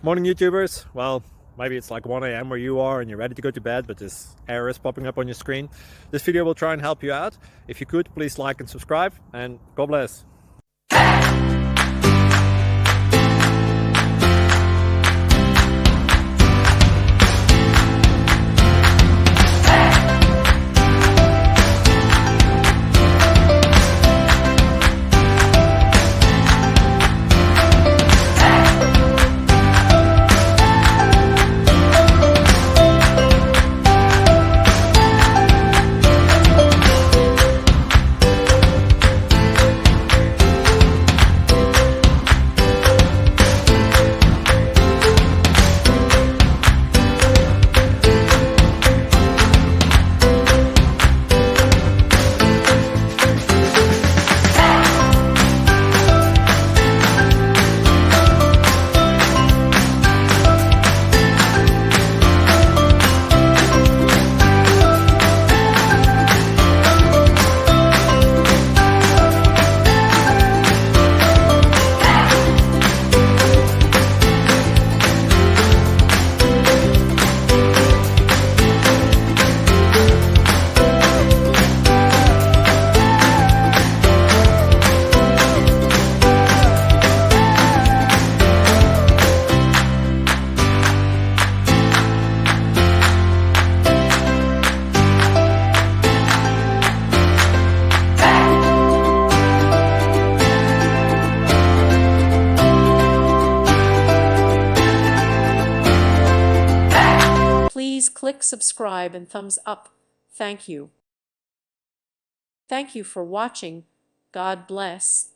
Morning YouTubers. Well, maybe it's like 1 a.m. where you are and you're ready to go to bed, but this error is popping up on your screen. This video will try and help you out. If you could, please like and subscribe, and God bless. Please click subscribe and thumbs up. Thank you. Thank you for watching. God bless.